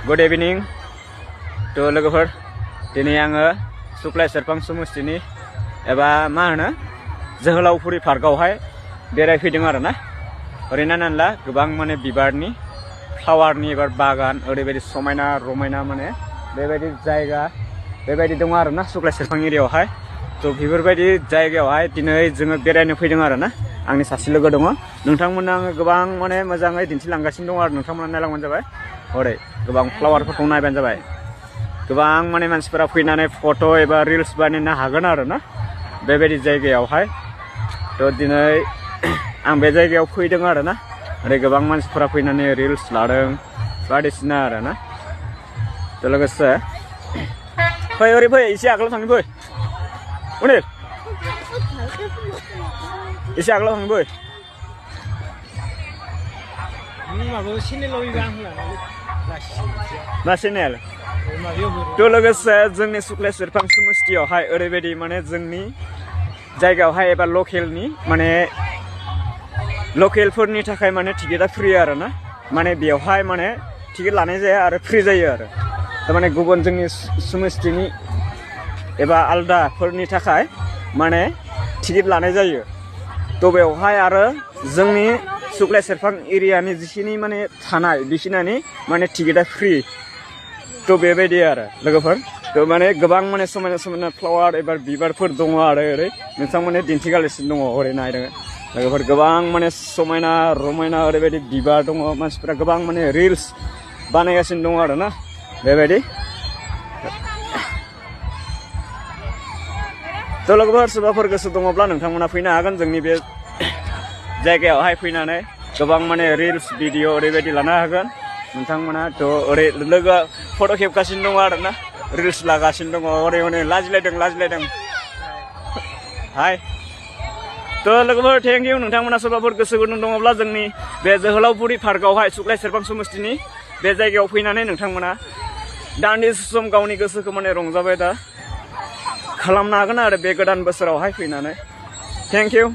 good इभिनिं तो लोगोफोर दिनै आङो सुक्लाय सेरफां समस्तिनि एबा मा होनो जोहोलावफुरि पार्कआवहाय बेरायफैदों आरो ना ओरैनो नानला गोबां माने बिबारनि फ्लावारनि एबा बागान ओरैबायदि समायना रमायना माने बेबायदि जायगा बेबायदि दङ आरो ना सुक्लाय सेरफां एरियायावहाय तो बेफोरबायदि जायगायावहाय दिनै जोङो बेरायनो फैदों आरो ना आंनि सासे लोगो दङ नोंथांमोननो आङो गोबां माने मोजाङै दिन्थिलांगासिनो दङ आरो नोंथांमोना नायलांबानो जाबाय हरै गोबां फ्लावारफोरखौ नायबानो जाबाय गोबां माने मानसिफोरा फैनानै फट' एबा रिल्स बानायनो हागोन आरो ना बेबायदि जायगायावहाय तो दिनै आं बे जायगायाव फैदों आरो ना ओरै गोबां मानसिफोरा फैनानै रिल्स लादों बायदिसिना आरो ना तो लोगोसे फै ओरै फै एसे आगोलाव थांनि फै अनिल एसे आगोलाव थांनि फै मा चेनेल तो लोगोसे जोंनि सुक्लाय सेरफां समस्तियावहाय ओरैबायदि माने जोंनि जायगायावहाय एबा लकेलनि माने लकेलफोरनि थाखाय माने टिकेटआ फ्रि आरो ना माने बेवहाय माने टिकेट लानाय जाया आरो फ्रि जायो आरो थारमाने गुबुन जोंनि समस्तिनि एबा आलदाफोरनि थाखाय माने टिकेट लानाय जायो तो बेवहाय आरो जोंनि सुक्लाय सेरफां एरियानि जिखिनि माने थानाय बिसिनानि माने टिकेटआ फ्रि तो बेबायदि आरो लोगोफोर तो माने गोबां माने समायना समायना फ्लावार एबा बिबारफोर दङ आरो ओरै नोंथांमोननो दिन्थिगासिनो दङ ओरै नायदों लोगोफोर गोबां माने समायना रमायना ओरैबायदि बिबार दङ मानसिफोरा गोबां माने रिल्स बानायगासिनो दङ आरो ना बेबायदि तो लोगोफोर सोरबाफोर गोसो दङब्ला नोंथांमोना फैनो हागोन जोंनि बे जायगायावहाय फैनानै गोबां माने रिल्स भिडिअ ओरैबायदि लानो हागोन नोंथांमोना तो ओरै लोगो फट' खेबगासिनो दङ आरो ना रिल्स लागासिनो दङ ओरै हनै लाजिलायदों हाय तो लोगोफोर थेंक इउ नोंथांमोना सोरबाफोर गोसो गुदुं दङब्ला जोंनि बे जोहोलावफुरि पार्कआवहाय सुक्लाय सेरफां समस्तिनि बे जायगायाव फैनानै नोंथांमोना दान्दिसे सम गावनि गोसोखौ माने रंजाबाय दा खालामनो हागोन आरो बे गोदान बोसोरावहाय फैनानै थेंक इउ